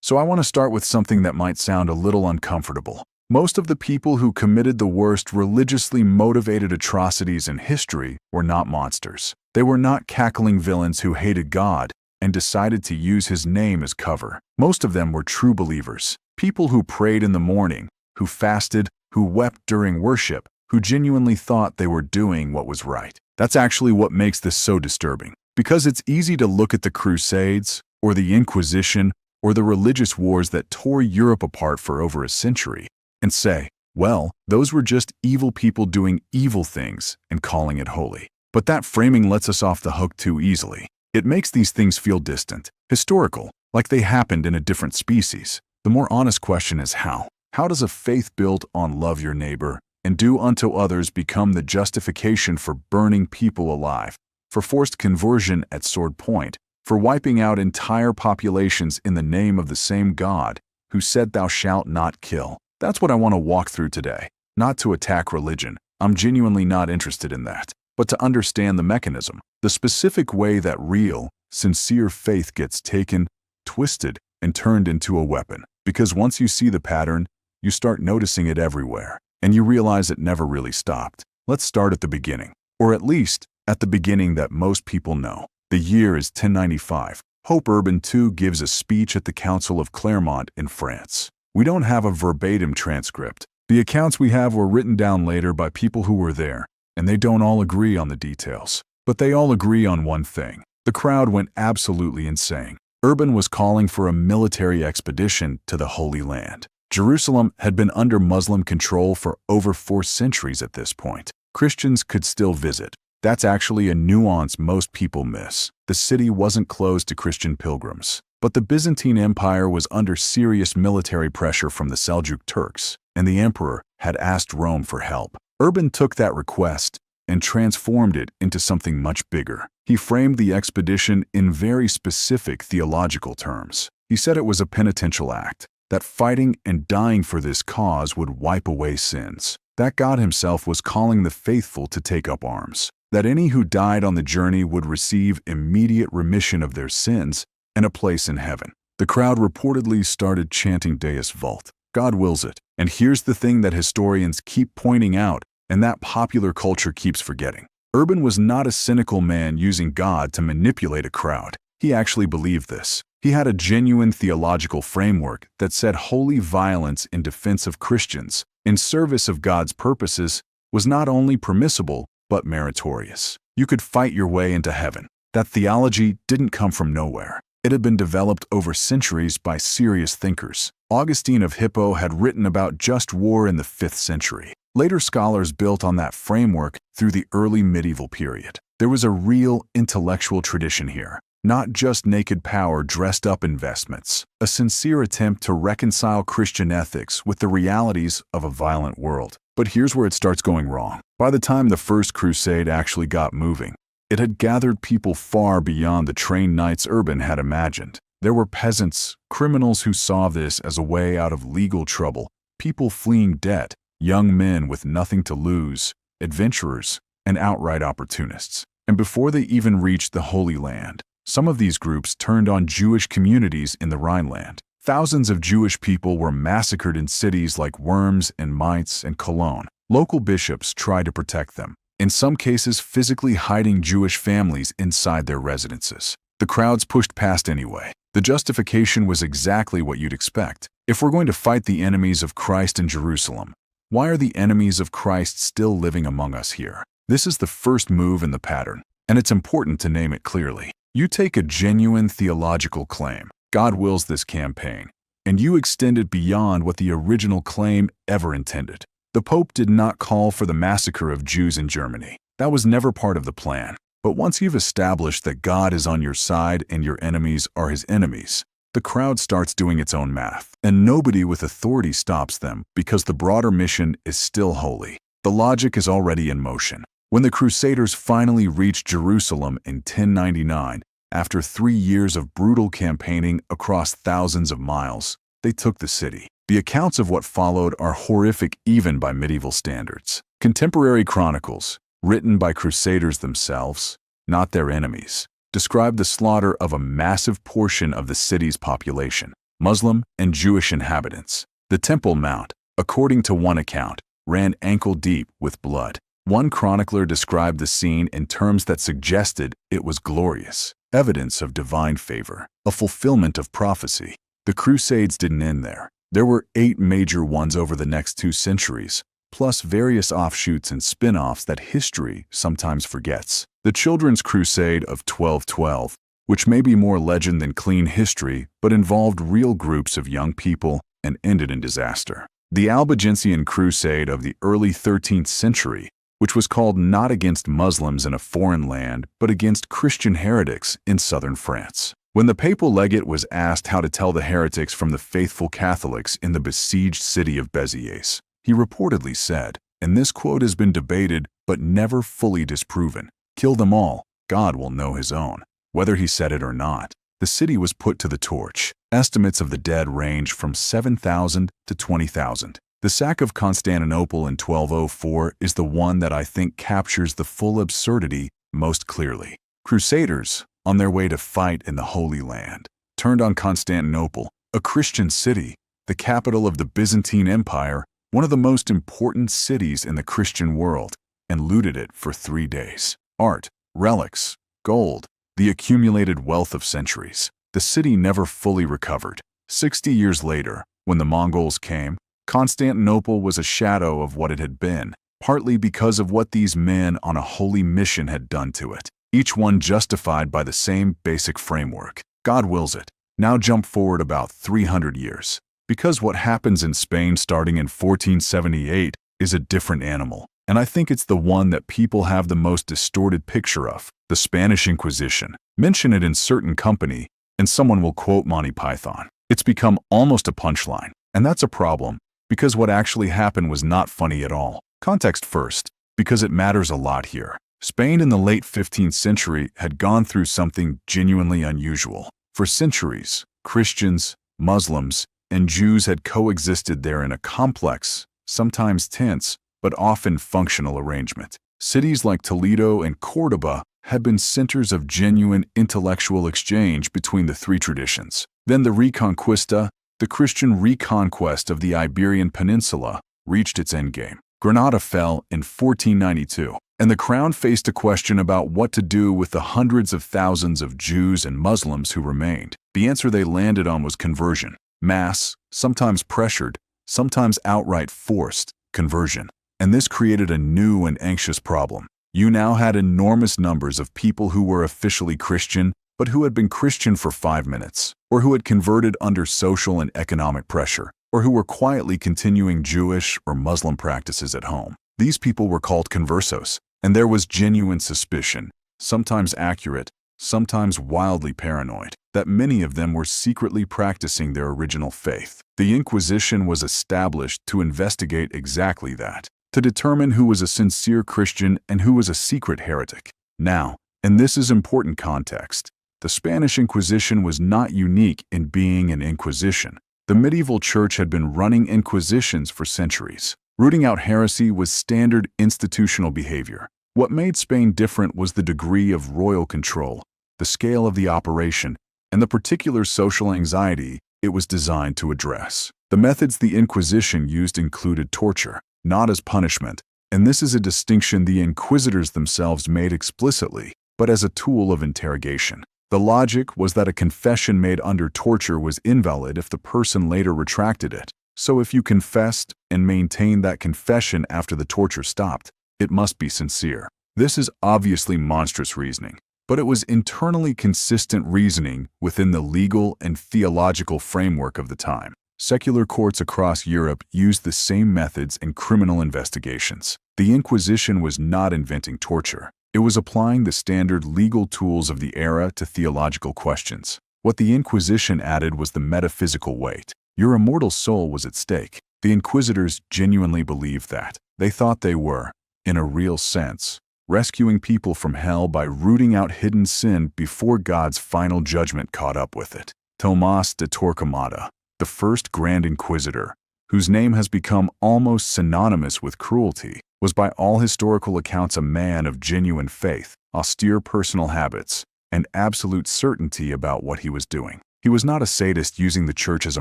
So I want to start with something that might sound a little uncomfortable. Most of the people who committed the worst religiously motivated atrocities in history were not monsters. They were not cackling villains who hated God and decided to use his name as cover. Most of them were true believers, people who prayed in the morning, who fasted, who wept during worship, who genuinely thought they were doing what was right. That's actually what makes this so disturbing. Because it's easy to look at the Crusades, or the Inquisition, or the religious wars that tore Europe apart for over a century, and say, well, those were just evil people doing evil things and calling it holy. But that framing lets us off the hook too easily. It makes these things feel distant, historical, like they happened in a different species. The more honest question is how. How does a faith built on love your neighbor and do unto others become the justification for burning people alive, for forced conversion at sword point, for wiping out entire populations in the name of the same God who said thou shalt not kill? That's what I want to walk through today. Not to attack religion. I'm genuinely not interested in that. But to understand the mechanism, the specific way that real, sincere faith gets taken, twisted, and turned into a weapon. Because once you see the pattern, you start noticing it everywhere, and you realize it never really stopped. Let's start at the beginning, or at least at the beginning that most people know. The year is 1095. Pope Urban II gives a speech at the Council of Clermont in France. We don't have a verbatim transcript. The accounts we have were written down later by people who were there, and they don't all agree on the details. But they all agree on one thing. The crowd went absolutely insane. Urban was calling for a military expedition to the Holy Land. Jerusalem had been under Muslim control for over 4 centuries at this point. Christians could still visit. That's actually a nuance most people miss. The city wasn't closed to Christian pilgrims. But the Byzantine Empire was under serious military pressure from the Seljuk Turks, and the emperor had asked Rome for help. Urban took that request and transformed it into something much bigger. He framed the expedition in very specific theological terms. He said it was a penitential act, that fighting and dying for this cause would wipe away sins, that God himself was calling the faithful to take up arms, that any who died on the journey would receive immediate remission of their sins and a place in heaven. The crowd reportedly started chanting Deus Vult. God wills it. And here's the thing that historians keep pointing out and that popular culture keeps forgetting. Urban was not a cynical man using God to manipulate a crowd. He actually believed this. He had a genuine theological framework that said holy violence in defense of Christians, in service of God's purposes, was not only permissible, but meritorious. You could fight your way into heaven. That theology didn't come from nowhere. It had been developed over centuries by serious thinkers. Augustine of Hippo had written about just war in the 5th century. Later scholars built on that framework through the early medieval period. There was a real intellectual tradition here, not just naked power dressed up in vestments, a sincere attempt to reconcile Christian ethics with the realities of a violent world. But here's where it starts going wrong. By the time the First Crusade actually got moving, it had gathered people far beyond the trained knights Urban had imagined. There were peasants, criminals who saw this as a way out of legal trouble, people fleeing debt, young men with nothing to lose, adventurers, and outright opportunists. And before they even reached the Holy Land, some of these groups turned on Jewish communities in the Rhineland. Thousands of Jewish people were massacred in cities like Worms and Mainz and Cologne. Local bishops tried to protect them, in some cases physically hiding Jewish families inside their residences. The crowds pushed past anyway. The justification was exactly what you'd expect. If we're going to fight the enemies of Christ in Jerusalem, why are the enemies of Christ still living among us here? This is the first move in the pattern, and it's important to name it clearly. You take a genuine theological claim, God wills this campaign, and you extend it beyond what the original claim ever intended. The Pope did not call for the massacre of Jews in Germany. That was never part of the plan. But once you've established that God is on your side and your enemies are his enemies, the crowd starts doing its own math. And nobody with authority stops them because the broader mission is still holy. The logic is already in motion. When the Crusaders finally reached Jerusalem in 1099, after 3 years of brutal campaigning across thousands of miles, they took the city. The accounts of what followed are horrific even by medieval standards. Contemporary chronicles, written by Crusaders themselves, not their enemies, describe the slaughter of a massive portion of the city's population. Muslim and Jewish inhabitants. The Temple Mount, according to one account, ran ankle-deep with blood. One chronicler described the scene in terms that suggested it was glorious, evidence of divine favor, a fulfillment of prophecy. The Crusades didn't end there. There were 8 major ones over the next 2 centuries, plus various offshoots and spin-offs that history sometimes forgets. The Children's Crusade of 1212, which may be more legend than clean history, but involved real groups of young people and ended in disaster. The Albigensian Crusade of the early 13th century, which was called not against Muslims in a foreign land, but against Christian heretics in southern France. When the papal legate was asked how to tell the heretics from the faithful Catholics in the besieged city of Béziers, he reportedly said, and this quote has been debated but never fully disproven, "Kill them all, God will know his own." Whether he said it or not, the city was put to the torch. Estimates of the dead range from 7,000 to 20,000. The sack of Constantinople in 1204 is the one that I think captures the full absurdity most clearly. Crusaders, on their way to fight in the Holy Land, turned on Constantinople, a Christian city, the capital of the Byzantine Empire, one of the most important cities in the Christian world, and looted it for 3 days. Art, relics, gold, the accumulated wealth of centuries. The city never fully recovered. 60 years later, when the Mongols came, Constantinople was a shadow of what it had been, partly because of what these men on a holy mission had done to it, each one justified by the same basic framework. God wills it. Now jump forward about 300 years. Because what happens in Spain starting in 1478 is a different animal, and I think it's the one that people have the most distorted picture of, the Spanish Inquisition. Mention it in certain company, and someone will quote Monty Python. It's become almost a punchline, and that's a problem, because what actually happened was not funny at all. Context first, because it matters a lot here. Spain in the late 15th century had gone through something genuinely unusual. For centuries, Christians, Muslims, and Jews had coexisted there in a complex, sometimes tense, but often functional arrangement. Cities like Toledo and Córdoba had been centers of genuine intellectual exchange between the 3 traditions. Then the Reconquista, the Christian reconquest of the Iberian Peninsula, reached its endgame. Granada fell in 1492, and the crown faced a question about what to do with the hundreds of thousands of Jews and Muslims who remained. The answer they landed on was conversion. Mass, sometimes pressured, sometimes outright forced, conversion. And this created a new and anxious problem. You now had enormous numbers of people who were officially Christian, but who had been Christian for 5 minutes, or who had converted under social and economic pressure, or who were quietly continuing Jewish or Muslim practices at home. These people were called conversos, and there was genuine suspicion, sometimes accurate, sometimes wildly paranoid, that many of them were secretly practicing their original faith. The Inquisition was established to investigate exactly that, to determine who was a sincere Christian and who was a secret heretic. Now, and this is important context, the Spanish Inquisition was not unique in being an inquisition. The medieval church had been running inquisitions for centuries. Rooting out heresy was standard institutional behavior. What made Spain different was the degree of royal control, the scale of the operation, and the particular social anxiety it was designed to address. The methods the Inquisition used included torture, not as punishment, and this is a distinction the inquisitors themselves made explicitly, but as a tool of interrogation. The logic was that a confession made under torture was invalid if the person later retracted it. So if you confessed and maintained that confession after the torture stopped, it must be sincere. This is obviously monstrous reasoning, but it was internally consistent reasoning within the legal and theological framework of the time. Secular courts across Europe used the same methods in criminal investigations. The Inquisition was not inventing torture. It was applying the standard legal tools of the era to theological questions. What the Inquisition added was the metaphysical weight. Your immortal soul was at stake. The inquisitors genuinely believed that. They thought they were, in a real sense, rescuing people from hell by rooting out hidden sin before God's final judgment caught up with it. Tomás de Torquemada, the first Grand Inquisitor, whose name has become almost synonymous with cruelty, was by all historical accounts a man of genuine faith, austere personal habits, and absolute certainty about what he was doing. He was not a sadist using the church as a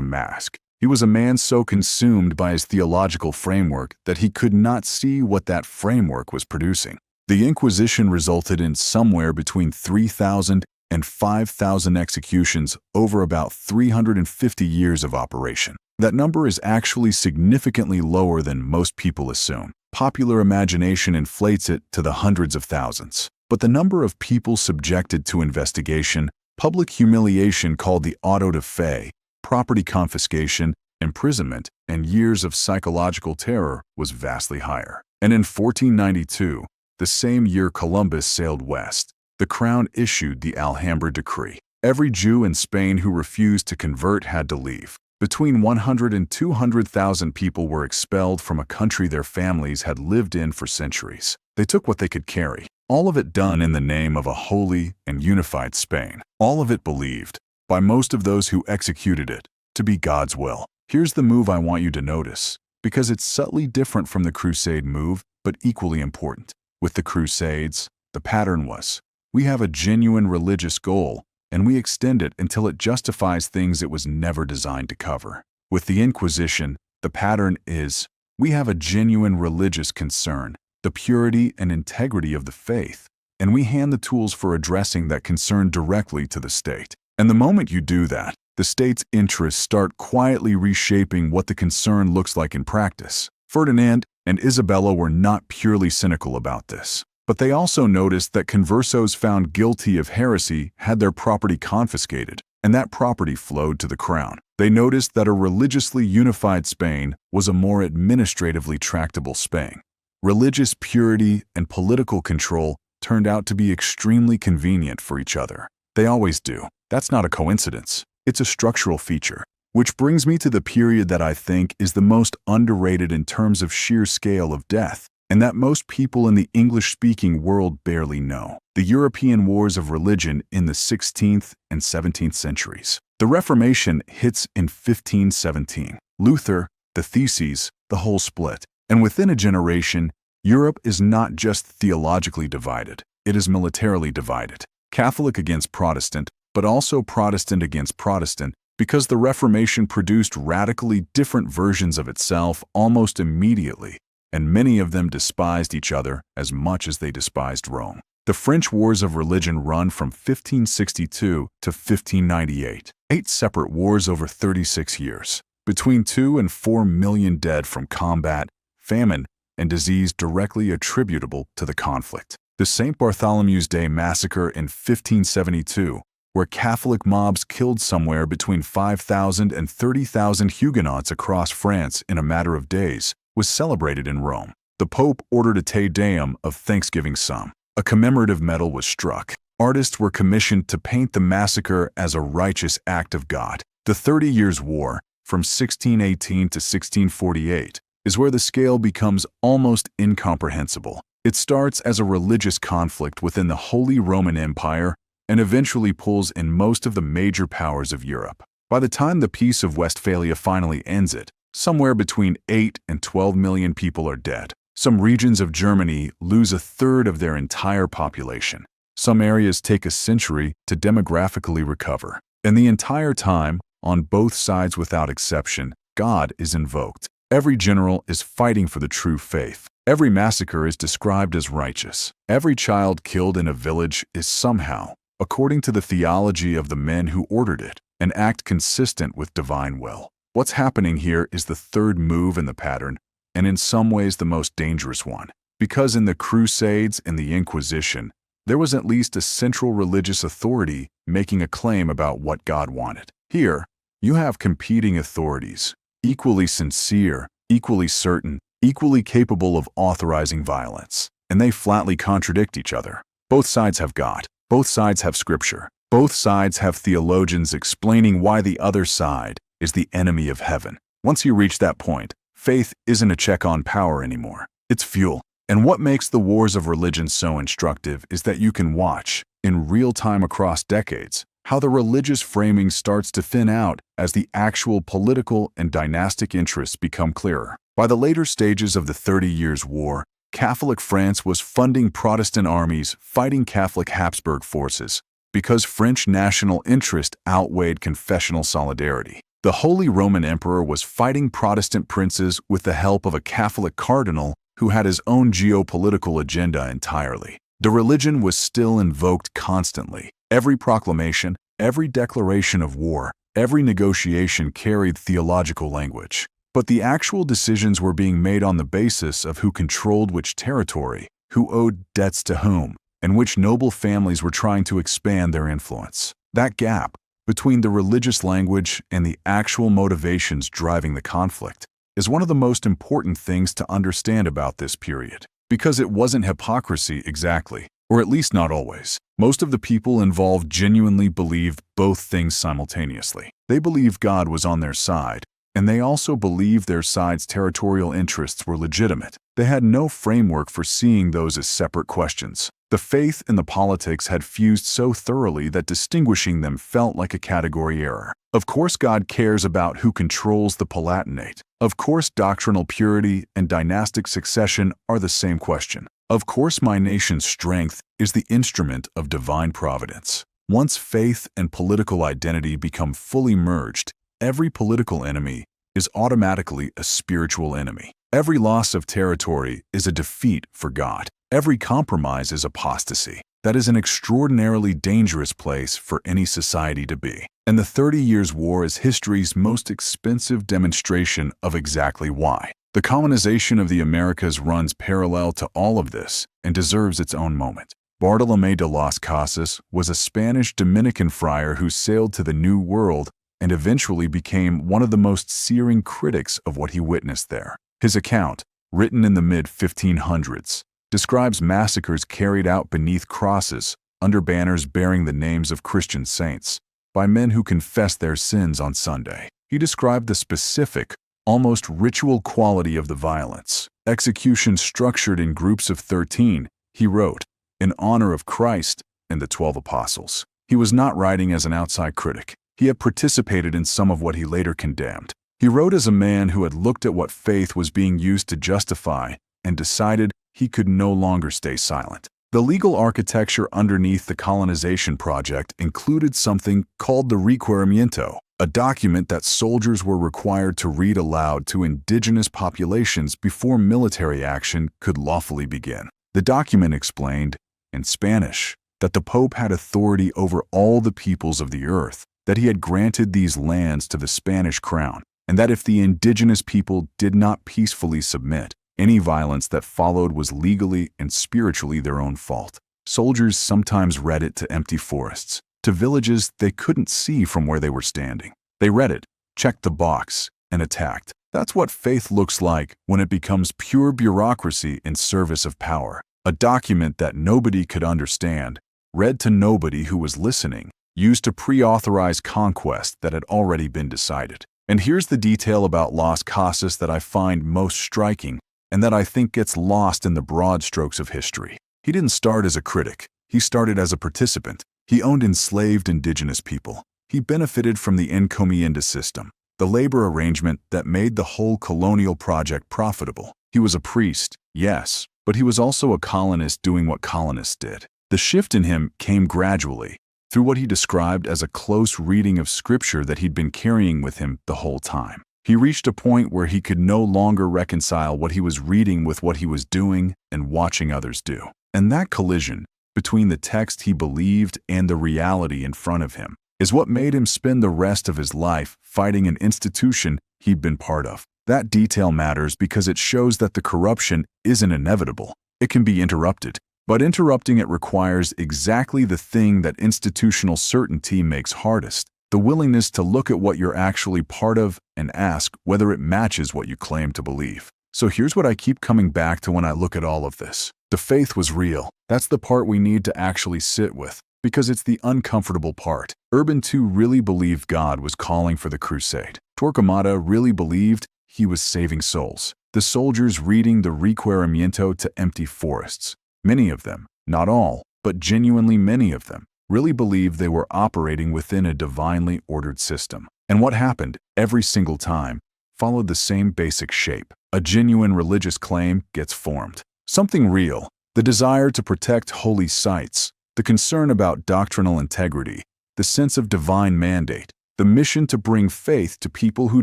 mask. He was a man so consumed by his theological framework that he could not see what that framework was producing. The Inquisition resulted in somewhere between 3,000 and 5,000 executions over about 350 years of operation. That number is actually significantly lower than most people assume. Popular imagination inflates it to the hundreds of thousands. But the number of people subjected to investigation, public humiliation called the auto de fe, property confiscation, imprisonment, and years of psychological terror was vastly higher. And in 1492, the same year Columbus sailed west, the Crown issued the Alhambra Decree. Every Jew in Spain who refused to convert had to leave. Between 100 and 200,000 people were expelled from a country their families had lived in for centuries. They took what they could carry. All of it done in the name of a holy and unified Spain. All of it believed, by most of those who executed it, to be God's will. Here's the move I want you to notice, because it's subtly different from the Crusade move, but equally important. With the Crusades, the pattern was, we have a genuine religious goal, and we extend it until it justifies things it was never designed to cover. With the Inquisition, the pattern is, we have a genuine religious concern, the purity and integrity of the faith, and we hand the tools for addressing that concern directly to the state. And the moment you do that, the state's interests start quietly reshaping what the concern looks like in practice. Ferdinand and Isabella were not purely cynical about this, but they also noticed that conversos found guilty of heresy had their property confiscated, and that property flowed to the crown. They noticed that a religiously unified Spain was a more administratively tractable Spain. Religious purity and political control turned out to be extremely convenient for each other. They always do. That's not a coincidence. It's a structural feature. Which brings me to the period that I think is the most underrated in terms of sheer scale of death, and that most people in the English-speaking world barely know. The European wars of religion in the 16th and 17th centuries. The Reformation hits in 1517. Luther, the theses, the whole split. And within a generation, Europe is not just theologically divided, it is militarily divided. Catholic against Protestant, but also Protestant against Protestant, because the Reformation produced radically different versions of itself almost immediately, and many of them despised each other as much as they despised Rome. The French Wars of Religion run from 1562 to 1598, 8 separate wars over 36 years, between 2 and 4 million dead from combat, famine, and disease directly attributable to the conflict. The St. Bartholomew's Day Massacre in 1572, where Catholic mobs killed somewhere between 5,000 and 30,000 Huguenots across France in a matter of days, was celebrated in Rome. The Pope ordered a Te Deum of Thanksgiving psalm. A commemorative medal was struck. Artists were commissioned to paint the massacre as a righteous act of God. The 30 Years' War, from 1618 to 1648, is where the scale becomes almost incomprehensible. It starts as a religious conflict within the Holy Roman Empire and eventually pulls in most of the major powers of Europe. By the time the Peace of Westphalia finally ends it, somewhere between 8 and 12 million people are dead. Some regions of Germany lose a third of their entire population. Some areas take a century to demographically recover. And the entire time, on both sides without exception, God is invoked. Every general is fighting for the true faith. Every massacre is described as righteous. Every child killed in a village is somehow, according to the theology of the men who ordered it, an act consistent with divine will. What's happening here is the third move in the pattern, and in some ways the most dangerous one. Because in the Crusades and the Inquisition, there was at least a central religious authority making a claim about what God wanted. Here, you have competing authorities, equally sincere, equally certain, equally capable of authorizing violence, and they flatly contradict each other. Both sides have God. Both sides have Scripture. Both sides have theologians explaining why the other side is the enemy of heaven. Once you reach that point, faith isn't a check on power anymore. It's fuel. And what makes the wars of religion so instructive is that you can watch, in real time across decades, how the religious framing starts to thin out as the actual political and dynastic interests become clearer. By the later stages of the 30 Years' War, Catholic France was funding Protestant armies fighting Catholic Habsburg forces, because French national interest outweighed confessional solidarity. The Holy Roman Emperor was fighting Protestant princes with the help of a Catholic cardinal who had his own geopolitical agenda entirely. The religion was still invoked constantly. Every proclamation, every declaration of war, every negotiation carried theological language. But the actual decisions were being made on the basis of who controlled which territory, who owed debts to whom, and which noble families were trying to expand their influence. That gap between the religious language and the actual motivations driving the conflict is one of the most important things to understand about this period. Because it wasn't hypocrisy exactly, or at least not always. Most of the people involved genuinely believed both things simultaneously. They believed God was on their side, and they also believed their side's territorial interests were legitimate. They had no framework for seeing those as separate questions. The faith and the politics had fused so thoroughly that distinguishing them felt like a category error. Of course God cares about who controls the Palatinate. Of course doctrinal purity and dynastic succession are the same question. Of course my nation's strength is the instrument of divine providence. Once faith and political identity become fully merged, every political enemy is automatically a spiritual enemy. Every loss of territory is a defeat for God. Every compromise is apostasy. That is an extraordinarily dangerous place for any society to be. And the 30 Years' War is history's most expensive demonstration of exactly why. The colonization of the Americas runs parallel to all of this and deserves its own moment. Bartolomé de las Casas was a Spanish Dominican friar who sailed to the New World and eventually became one of the most searing critics of what he witnessed there. His account, written in the mid-1500s, describes massacres carried out beneath crosses under banners bearing the names of Christian saints by men who confessed their sins on Sunday. He described the specific, almost ritual quality of the violence. Executions structured in groups of 13, he wrote, in honor of Christ and the 12 apostles. He was not writing as an outside critic. He had participated in some of what he later condemned. He wrote as a man who had looked at what faith was being used to justify and decided he could no longer stay silent. The legal architecture underneath the colonization project included something called the requerimiento, a document that soldiers were required to read aloud to indigenous populations before military action could lawfully begin. The document explained, in Spanish, that the Pope had authority over all the peoples of the earth, that he had granted these lands to the Spanish crown, and that if the indigenous people did not peacefully submit, any violence that followed was legally and spiritually their own fault. Soldiers sometimes read it to empty forests, to villages they couldn't see from where they were standing. They read it, checked the box, and attacked. That's what faith looks like when it becomes pure bureaucracy in service of power. A document that nobody could understand, read to nobody who was listening, used to pre-authorize conquest that had already been decided. And here's the detail about Las Casas that I find most striking and that I think gets lost in the broad strokes of history. He didn't start as a critic. He started as a participant. He owned enslaved indigenous people. He benefited from the encomienda system, the labor arrangement that made the whole colonial project profitable. He was a priest, yes, but he was also a colonist doing what colonists did. The shift in him came gradually, through what he described as a close reading of scripture that he'd been carrying with him the whole time. He reached a point where he could no longer reconcile what he was reading with what he was doing and watching others do. And that collision between the text he believed and the reality in front of him is what made him spend the rest of his life fighting an institution he'd been part of. That detail matters because it shows that the corruption isn't inevitable. It can be interrupted. But interrupting it requires exactly the thing that institutional certainty makes hardest: the willingness to look at what you're actually part of and ask whether it matches what you claim to believe. So here's what I keep coming back to when I look at all of this. The faith was real. That's the part we need to actually sit with, because it's the uncomfortable part. Urban II really believed God was calling for the crusade. Torquemada really believed he was saving souls. The soldiers reading the requerimiento to empty forests. Many of them, not all, but genuinely many of them, really believed they were operating within a divinely ordered system. And what happened every single time followed the same basic shape. A genuine religious claim gets formed. Something real, the desire to protect holy sites, the concern about doctrinal integrity, the sense of divine mandate, the mission to bring faith to people who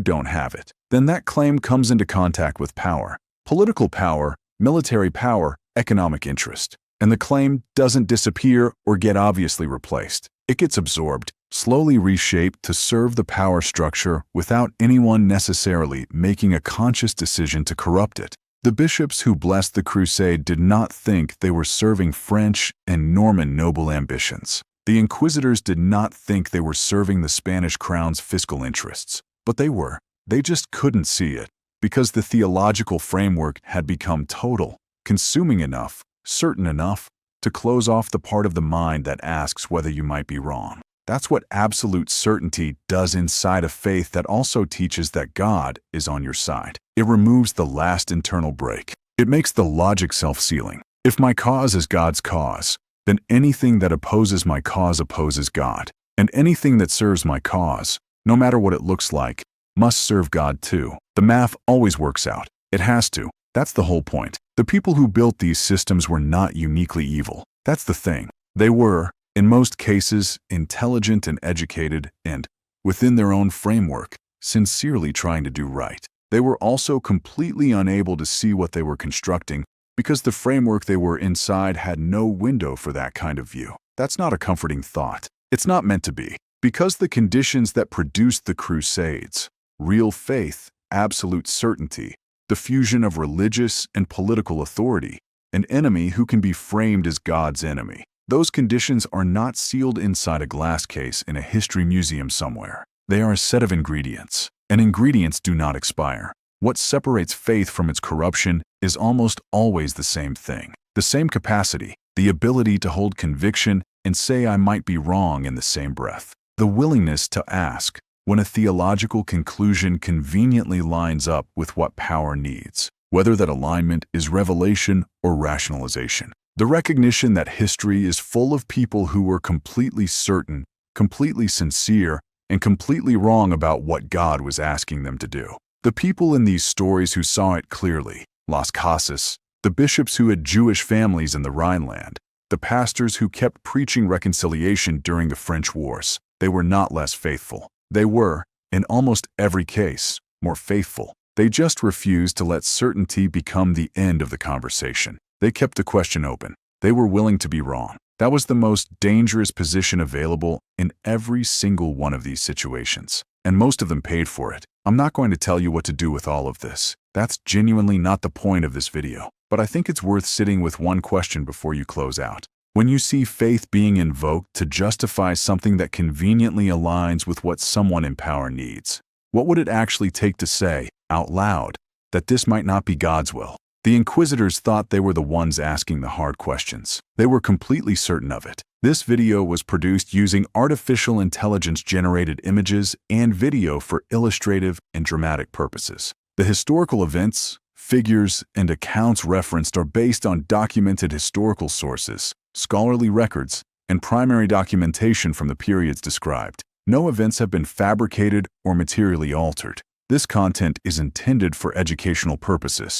don't have it. Then that claim comes into contact with power, political power, military power, economic interest. And the claim doesn't disappear or get obviously replaced. It gets absorbed, slowly reshaped to serve the power structure without anyone necessarily making a conscious decision to corrupt it. The bishops who blessed the crusade did not think they were serving French and Norman noble ambitions. The inquisitors did not think they were serving the Spanish crown's fiscal interests. But they were. They just couldn't see it, because the theological framework had become total, consuming enough, certain enough, to close off the part of the mind that asks whether you might be wrong. That's what absolute certainty does inside a faith that also teaches that God is on your side. It removes the last internal break. It makes the logic self-sealing. If my cause is God's cause, then anything that opposes my cause opposes God. And anything that serves my cause, no matter what it looks like, must serve God too. The math always works out. It has to. That's the whole point. The people who built these systems were not uniquely evil. That's the thing. They were, in most cases, intelligent and educated and, within their own framework, sincerely trying to do right. They were also completely unable to see what they were constructing because the framework they were inside had no window for that kind of view. That's not a comforting thought. It's not meant to be. Because the conditions that produced the Crusades, real faith, absolute certainty, the fusion of religious and political authority, an enemy who can be framed as God's enemy. Those conditions are not sealed inside a glass case in a history museum somewhere. They are a set of ingredients, and ingredients do not expire. What separates faith from its corruption is almost always the same thing. The same capacity, the ability to hold conviction and say I might be wrong in the same breath. The willingness to ask when a theological conclusion conveniently lines up with what power needs, whether that alignment is revelation or rationalization. The recognition that history is full of people who were completely certain, completely sincere, and completely wrong about what God was asking them to do. The people in these stories who saw it clearly, Las Casas, the bishops who had Jewish families in the Rhineland, the pastors who kept preaching reconciliation during the French wars, they were not less faithful. They were, in almost every case, more faithful. They just refused to let certainty become the end of the conversation. They kept the question open. They were willing to be wrong. That was the most dangerous position available in every single one of these situations. And most of them paid for it. I'm not going to tell you what to do with all of this. That's genuinely not the point of this video. But I think it's worth sitting with one question before you close out. When you see faith being invoked to justify something that conveniently aligns with what someone in power needs, what would it actually take to say, out loud, that this might not be God's will? The inquisitors thought they were the ones asking the hard questions. They were completely certain of it. This video was produced using artificial intelligence-generated images and video for illustrative and dramatic purposes. The historical events, figures, and accounts referenced are based on documented historical sources, scholarly records, and primary documentation from the periods described. No events have been fabricated or materially altered. This content is intended for educational purposes.